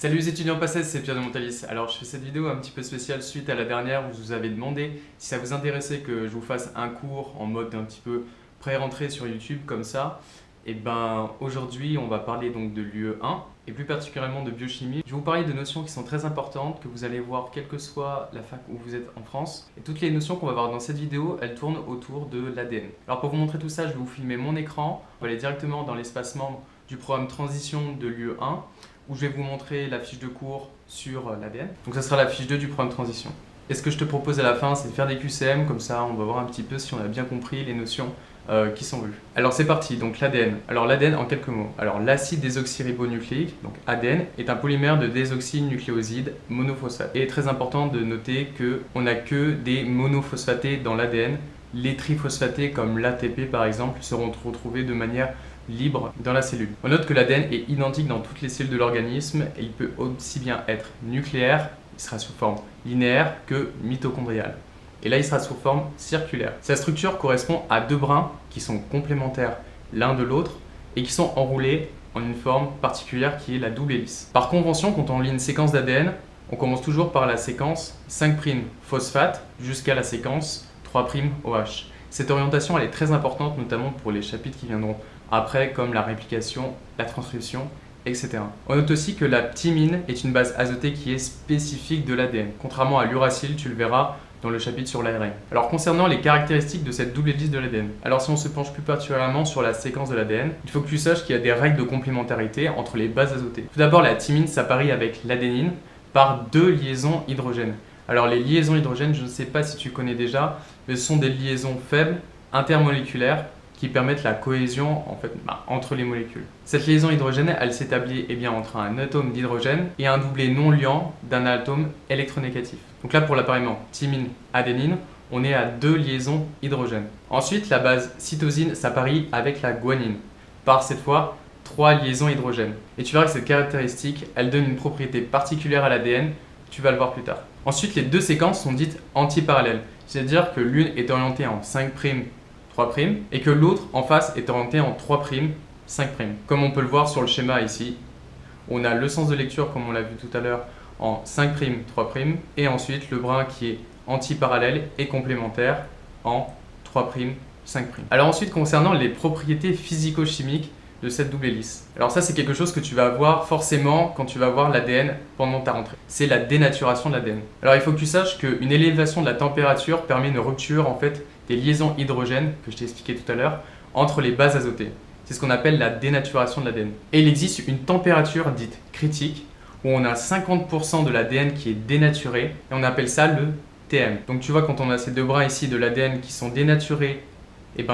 Salut les étudiants passés, c'est Pierre de Montalis. Alors je fais cette vidéo un petit peu spéciale suite à la dernière où je vous avais demandé si ça vous intéressait que je vous fasse un cours en mode un petit peu pré-rentrée sur YouTube comme ça. Et ben aujourd'hui on va parler donc de l'UE1 et plus particulièrement de biochimie. Je vais vous parler de notions qui sont très importantes que vous allez voir quelle que soit la fac où vous êtes en France. Et toutes les notions qu'on va voir dans cette vidéo, elles tournent autour de l'ADN. Alors pour vous montrer tout ça, je vais vous filmer mon écran. On va aller directement dans l'espace membre du programme Transition de l'UE1 où je vais vous montrer la fiche de cours sur l'ADN. Donc ça sera la fiche 2 du programme Transition. Et ce que je te propose à la fin, c'est de faire des QCM, comme ça on va voir un petit peu si on a bien compris les notions qui sont vues. Alors c'est parti, donc l'ADN. Alors l'ADN en quelques mots. Alors l'acide désoxyribonucléique, donc ADN, est un polymère de désoxynucléoside monophosphate. Et très important de noter qu'on n'a que des monophosphatés dans l'ADN. Les triphosphatés comme l'ATP par exemple seront retrouvés de manière libre dans la cellule. On note que l'ADN est identique dans toutes les cellules de l'organisme et il peut aussi bien être nucléaire, il sera sous forme linéaire, que mitochondriale. Et là, il sera sous forme circulaire. Sa structure correspond à deux brins qui sont complémentaires l'un de l'autre et qui sont enroulés en une forme particulière qui est la double hélice. Par convention, quand on lit une séquence d'ADN, on commence toujours par la séquence 5' phosphate jusqu'à la séquence 3' OH. Cette orientation elle est très importante, notamment pour les chapitres qui viendront après, comme la réplication, la transcription, etc. On note aussi que la thymine est une base azotée qui est spécifique de l'ADN, contrairement à l'uracile, tu le verras dans le chapitre sur l'ARN. Alors concernant les caractéristiques de cette double hélice de l'ADN, alors si on se penche plus particulièrement sur la séquence de l'ADN, il faut que tu saches qu'il y a des règles de complémentarité entre les bases azotées. Tout d'abord, la thymine s'apparie avec l'adénine par deux liaisons hydrogènes. Alors les liaisons hydrogènes, je ne sais pas si tu connais déjà, mais ce sont des liaisons faibles, intermoléculaires, qui permettent la cohésion entre les molécules. Cette liaison hydrogène, elle s'établit entre un atome d'hydrogène et un doublé non liant d'un atome électronégatif. Donc là, pour l'appareillement thymine-adénine, on est à deux liaisons hydrogènes. Ensuite, la base cytosine s'apparie avec la guanine, par cette fois trois liaisons hydrogènes. Et tu verras que cette caractéristique, elle donne une propriété particulière à l'ADN, tu vas le voir plus tard. Ensuite, les deux séquences sont dites antiparallèles, c'est-à-dire que l'une est orientée en 5' 3' et que l'autre en face est orienté en 3', 5'. Comme on peut le voir sur le schéma ici, on a le sens de lecture comme on l'a vu tout à l'heure en 5', 3' et ensuite le brin qui est antiparallèle et complémentaire en 3', 5'. Alors ensuite concernant les propriétés physico-chimiques de cette double hélice. Alors ça c'est quelque chose que tu vas voir forcément quand tu vas voir l'ADN pendant ta rentrée. C'est la dénaturation de l'ADN. Alors il faut que tu saches qu'une élévation de la température permet une rupture des liaisons hydrogènes que je t'ai expliqué tout à l'heure entre les bases azotées. C'est ce qu'on appelle la dénaturation de l'ADN. Et il existe une température dite critique où on a 50% de l'ADN qui est dénaturé et on appelle ça le TM. Donc tu vois quand on a ces deux brins ici de l'ADN qui sont dénaturés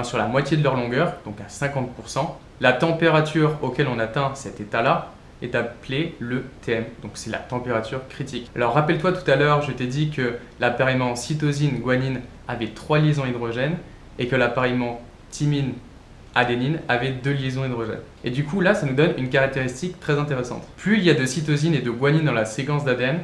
sur la moitié de leur longueur, donc à 50%, la température auquel on atteint cet état-là est appelée le TM, donc c'est la température critique. Alors rappelle-toi tout à l'heure, je t'ai dit que l'appareillement cytosine-guanine avait trois liaisons hydrogènes et que l'appareillement thymine-adénine avait deux liaisons hydrogènes. Et du coup là, ça nous donne une caractéristique très intéressante. Plus il y a de cytosine et de guanine dans la séquence d'ADN,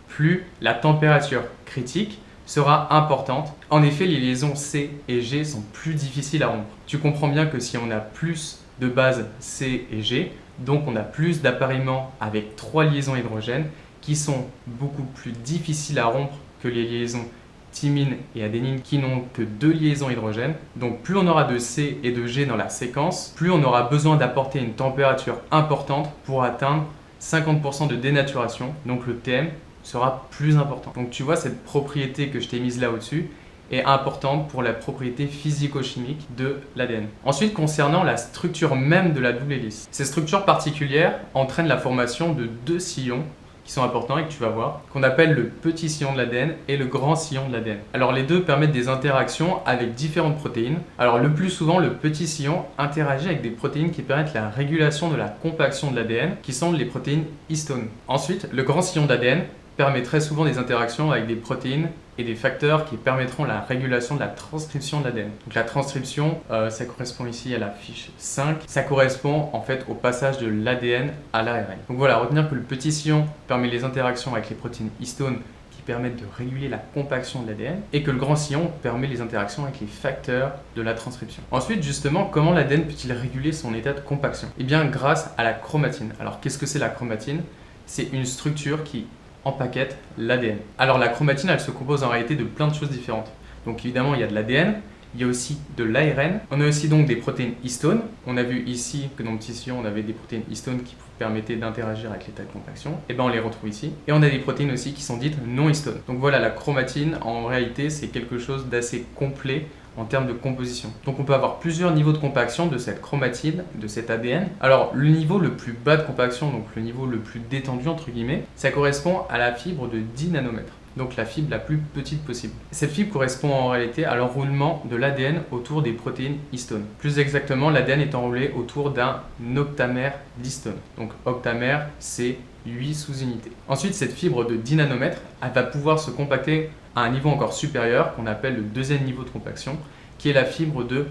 plus la température critique sera importante. En effet, les liaisons C et G sont plus difficiles à rompre. Tu comprends bien que si on a plus de bases C et G, donc on a plus d'appareillements avec trois liaisons hydrogènes qui sont beaucoup plus difficiles à rompre que les liaisons thymine et adénine qui n'ont que deux liaisons hydrogènes. Donc plus on aura de C et de G dans la séquence, plus on aura besoin d'apporter une température importante pour atteindre 50% de dénaturation, donc le TM sera plus important. Donc tu vois cette propriété que je t'ai mise là au-dessus est importante pour la propriété physico-chimique de l'ADN. Ensuite, concernant la structure même de la double hélice. Ces structures particulières entraînent la formation de deux sillons qui sont importants et que tu vas voir, qu'on appelle le petit sillon de l'ADN et le grand sillon de l'ADN. Alors les deux permettent des interactions avec différentes protéines. Alors le plus souvent, le petit sillon interagit avec des protéines qui permettent la régulation de la compaction de l'ADN, qui sont les protéines histones. Ensuite, le grand sillon d'ADN permet très souvent des interactions avec des protéines et des facteurs qui permettront la régulation de la transcription de l'ADN. Donc la transcription, ça correspond ici à la fiche 5, ça correspond en fait au passage de l'ADN à l'ARN. Donc voilà, retenir que le petit sillon permet les interactions avec les protéines histones qui permettent de réguler la compaction de l'ADN et que le grand sillon permet les interactions avec les facteurs de la transcription. Ensuite, justement, comment l'ADN peut-il réguler son état de compaction? Eh bien, grâce à la chromatine. Alors, qu'est-ce que c'est la chromatine? c'est une structure qui empaquette l'ADN. Alors la chromatine, elle se compose en réalité de plein de choses différentes. Donc évidemment, il y a de l'ADN, il y a aussi de l'ARN. On a aussi donc des protéines histones. On a vu ici que dans le petit sillon, on avait des protéines histones qui permettaient d'interagir avec l'état de compaction. Et bien on les retrouve ici. Et on a des protéines aussi qui sont dites non histones. Donc voilà, la chromatine, en réalité, c'est quelque chose d'assez complet en termes de composition. Donc on peut avoir plusieurs niveaux de compaction de cette chromatine, de cet ADN. Alors le niveau le plus bas de compaction, donc le niveau le plus détendu entre guillemets, ça correspond à la fibre de 10 nanomètres. Donc la fibre la plus petite possible. Cette fibre correspond en réalité à l'enroulement de l'ADN autour des protéines histones. Plus exactement, l'ADN est enroulé autour d'un octamère d'histones. Donc octamère, c'est 8 sous-unités. Ensuite, cette fibre de 10 nanomètres, elle va pouvoir se compacter à un niveau encore supérieur, qu'on appelle le deuxième niveau de compaction, qui est la fibre de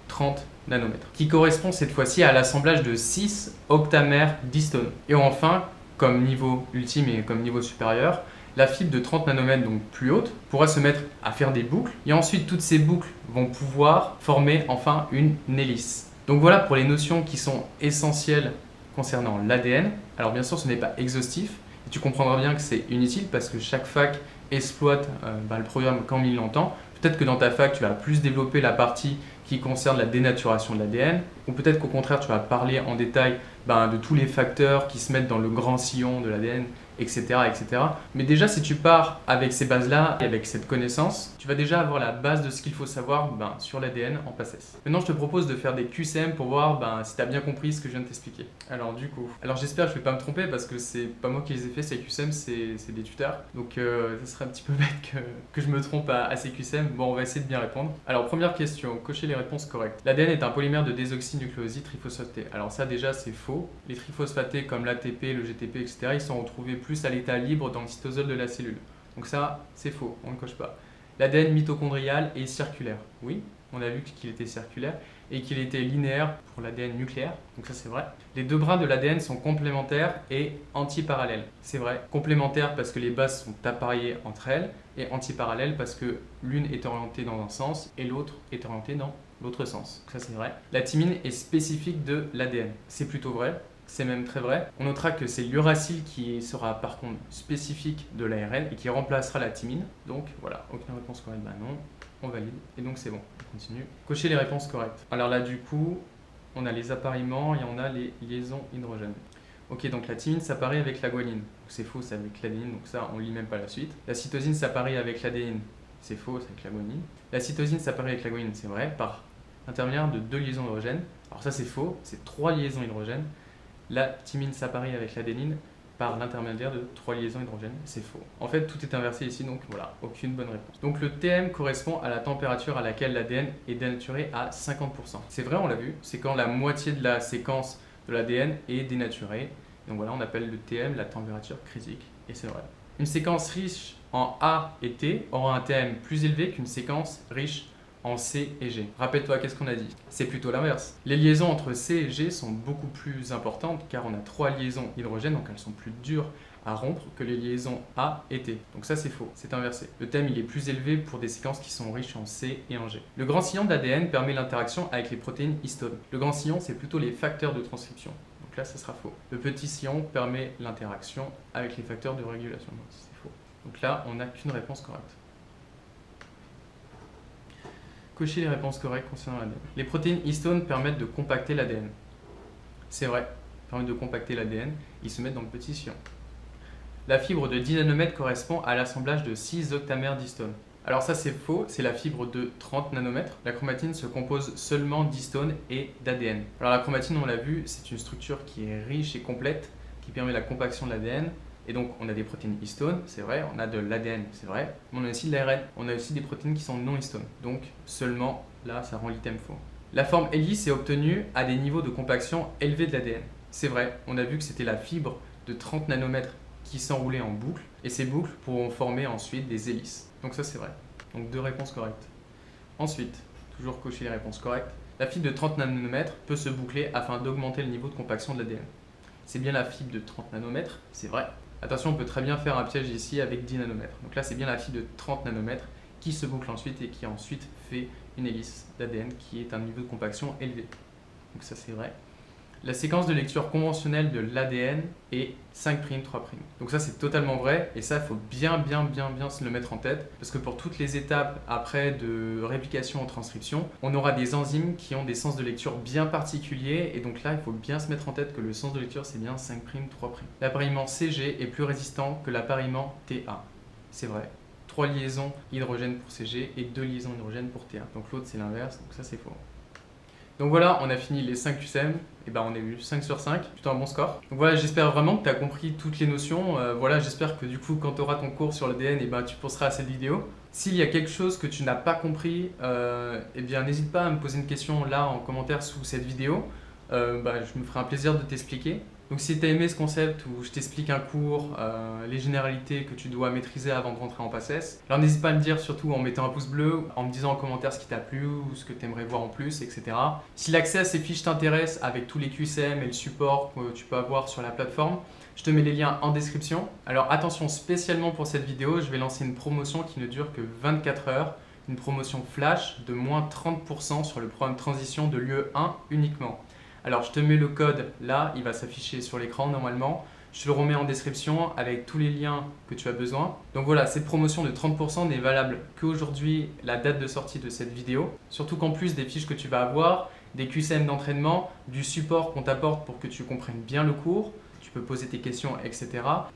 30 nanomètres, qui correspond cette fois-ci à l'assemblage de 6 octamères d'histones. Et enfin, comme niveau ultime et comme niveau supérieur, la fibre de 30 nanomètres, donc plus haute, pourra se mettre à faire des boucles, et ensuite toutes ces boucles vont pouvoir former enfin une hélice. Donc voilà pour les notions qui sont essentielles concernant l'ADN. Alors bien sûr, ce n'est pas exhaustif, et tu comprendras bien que c'est inutile parce que chaque fac exploite le programme comme il l'entend. Peut-être que dans ta fac, tu vas plus développer la partie qui concerne la dénaturation de l'ADN, ou peut-être qu'au contraire, tu vas parler en détail de tous les facteurs qui se mettent dans le grand sillon de l'ADN, etc., etc. Mais déjà, si tu pars avec ces bases-là et avec cette connaissance, tu vas déjà avoir la base de ce qu'il faut savoir sur l'ADN en PACES. Maintenant, je te propose de faire des QCM pour voir si tu as bien compris ce que je viens de t'expliquer. Alors j'espère que je ne vais pas me tromper parce que c'est pas moi qui les ai fait, ces QCM, c'est des tuteurs. Donc ça serait un petit peu bête que je me trompe à ces QCM. Bon, on va essayer de bien répondre. Alors première question, cocher les réponses correctes. L'ADN est un polymère de désoxynucléoside triphosphaté. Alors ça déjà c'est faux. Les triphosphatés comme l'ATP, le GTP, etc. ils sont retrouvés plus à l'état libre dans le cytosol de la cellule. Donc ça c'est faux, on ne coche pas. L'ADN mitochondrial est circulaire. Oui, on a vu qu'il était circulaire et qu'il était linéaire pour l'ADN nucléaire. Donc ça c'est vrai. Les deux brins de l'ADN sont complémentaires et antiparallèles. C'est vrai. Complémentaires parce que les bases sont appareillées entre elles et antiparallèles parce que l'une est orientée dans un sens et l'autre est orientée dans l'autre sens. Ça c'est vrai. La thymine est spécifique de l'ADN. C'est plutôt vrai. C'est même très vrai. On notera que c'est l'uracile qui sera par contre spécifique de l'ARN et qui remplacera la thymine. Donc voilà, aucune réponse correcte, non, on valide. Et donc c'est bon, on continue. Cocher les réponses correctes. Alors là du coup, on a les appareillements et on a les liaisons hydrogènes. Ok, donc la thymine s'appareille avec la guanine. C'est faux, c'est avec l'adénine, donc ça on lit même pas la suite. La cytosine s'appareille avec l'adénine. C'est faux, c'est avec la guanine. La cytosine s'appareille avec la guanine, c'est vrai, par intermédiaire de 2 liaisons hydrogènes. Alors ça c'est faux, c'est 3 liaisons hydrogènes. La thymine s'appareille avec l'adénine par l'intermédiaire de 3 liaisons hydrogènes. C'est faux. En fait, tout est inversé ici, donc voilà, aucune bonne réponse. Donc le TM correspond à la température à laquelle l'ADN est dénaturé à 50%. C'est vrai, on l'a vu, c'est quand la moitié de la séquence de l'ADN est dénaturée. Donc voilà, on appelle le TM la température critique, et c'est vrai. Une séquence riche en A et T aura un TM plus élevé qu'une séquence riche en C et G. Rappelle-toi, qu'est-ce qu'on a dit? C'est plutôt l'inverse. Les liaisons entre C et G sont beaucoup plus importantes car on a 3 liaisons hydrogènes, donc elles sont plus dures à rompre que les liaisons A et T. Donc ça c'est faux, c'est inversé. Le TM il est plus élevé pour des séquences qui sont riches en C et en G. Le grand sillon de l'ADN permet l'interaction avec les protéines histones. Le grand sillon c'est plutôt les facteurs de transcription. Donc là ça sera faux. Le petit sillon permet l'interaction avec les facteurs de régulation. Donc c'est faux. Donc là on n'a qu'une réponse correcte. Cocher les réponses correctes concernant l'ADN. Les protéines histones permettent de compacter l'ADN. C'est vrai, permettent de compacter l'ADN, ils se mettent dans le petit sillon. La fibre de 10 nanomètres correspond à l'assemblage de 6 octamères d'histones. Alors ça c'est faux, c'est la fibre de 30 nanomètres. La chromatine se compose seulement d'histones et d'ADN. Alors la chromatine, on l'a vu, c'est une structure qui est riche et complète, qui permet la compaction de l'ADN. Et donc, on a des protéines histones, c'est vrai, on a de l'ADN, c'est vrai, mais on a aussi de l'ARN, on a aussi des protéines qui sont non histones. Donc, seulement, là, ça rend l'item faux. La forme hélice est obtenue à des niveaux de compaction élevés de l'ADN. C'est vrai, on a vu que c'était la fibre de 30 nanomètres qui s'enroulait en boucle, et ces boucles pourront former ensuite des hélices. Donc ça, c'est vrai. Donc, 2 réponses correctes. Ensuite, toujours cocher les réponses correctes, la fibre de 30 nanomètres peut se boucler afin d'augmenter le niveau de compaction de l'ADN. C'est bien la fibre de 30 nanomètres, c'est vrai. Attention, on peut très bien faire un piège ici avec 10 nanomètres. Donc là, c'est bien la fibre de 30 nanomètres qui se boucle ensuite et qui ensuite fait une hélice d'ADN qui est un niveau de compaction élevé. Donc ça, c'est vrai. La séquence de lecture conventionnelle de l'ADN est 5', 3'. Donc ça c'est totalement vrai et ça il faut bien se le mettre en tête parce que pour toutes les étapes après de réplication en transcription, on aura des enzymes qui ont des sens de lecture bien particuliers et donc là il faut bien se mettre en tête que le sens de lecture c'est bien 5', 3'. L'appariement CG est plus résistant que l'appariement TA. C'est vrai. 3 liaisons hydrogène pour CG et 2 liaisons hydrogène pour TA. Donc l'autre c'est l'inverse, donc ça c'est faux. Donc voilà, on a fini les 5 QCM, et ben on a eu 5 sur 5, plutôt un bon score. Donc voilà, j'espère vraiment que tu as compris toutes les notions. Voilà, j'espère que du coup, quand tu auras ton cours sur l'ADN, et ben tu penseras à cette vidéo. S'il y a quelque chose que tu n'as pas compris, eh bien n'hésite pas à me poser une question là en commentaire sous cette vidéo. Je me ferai un plaisir de t'expliquer. Donc si tu as aimé ce concept où je t'explique un cours, les généralités que tu dois maîtriser avant de rentrer en PACES, alors n'hésite pas à me dire surtout en mettant un pouce bleu, en me disant en commentaire ce qui t'a plu ou ce que tu aimerais voir en plus, etc. Si l'accès à ces fiches t'intéresse avec tous les QCM et le support que tu peux avoir sur la plateforme, je te mets les liens en description. Alors attention, spécialement pour cette vidéo, je vais lancer une promotion qui ne dure que 24 heures, une promotion flash de moins 30% sur le programme transition de l'UE1 uniquement. Alors je te mets le code là, il va s'afficher sur l'écran normalement. Je te le remets en description avec tous les liens que tu as besoin. Donc voilà, cette promotion de 30% n'est valable qu'aujourd'hui, la date de sortie de cette vidéo. Surtout qu'en plus des fiches que tu vas avoir, des QCM d'entraînement, du support qu'on t'apporte pour que tu comprennes bien le cours, tu peux poser tes questions, etc.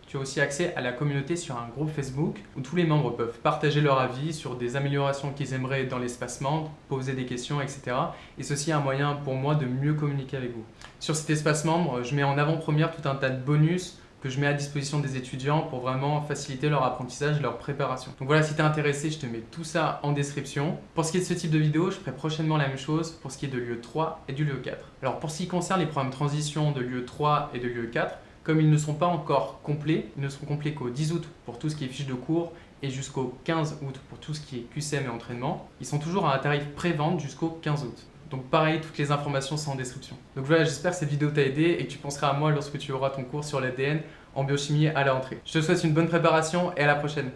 Tu as aussi accès à la communauté sur un groupe Facebook où tous les membres peuvent partager leur avis sur des améliorations qu'ils aimeraient dans l'espace membre, poser des questions, etc. Et ceci est un moyen pour moi de mieux communiquer avec vous. Sur cet espace membre, je mets en avant-première tout un tas de bonus que je mets à disposition des étudiants pour vraiment faciliter leur apprentissage et leur préparation. Donc voilà, si tu es intéressé, je te mets tout ça en description. Pour ce qui est de ce type de vidéo, je ferai prochainement la même chose pour ce qui est de l'UE3 et du l'UE4. Alors pour ce qui concerne les programmes transition de l'UE3 et de l'UE4, comme ils ne sont pas encore complets, ils ne seront complets qu'au 10 août pour tout ce qui est fiches de cours et jusqu'au 15 août pour tout ce qui est QCM et entraînement. Ils sont toujours à un tarif pré-vente jusqu'au 15 août. Donc pareil, toutes les informations sont en description. Donc voilà, j'espère que cette vidéo t'a aidé et que tu penseras à moi lorsque tu auras ton cours sur l'ADN en biochimie à la rentrée. Je te souhaite une bonne préparation et à la prochaine.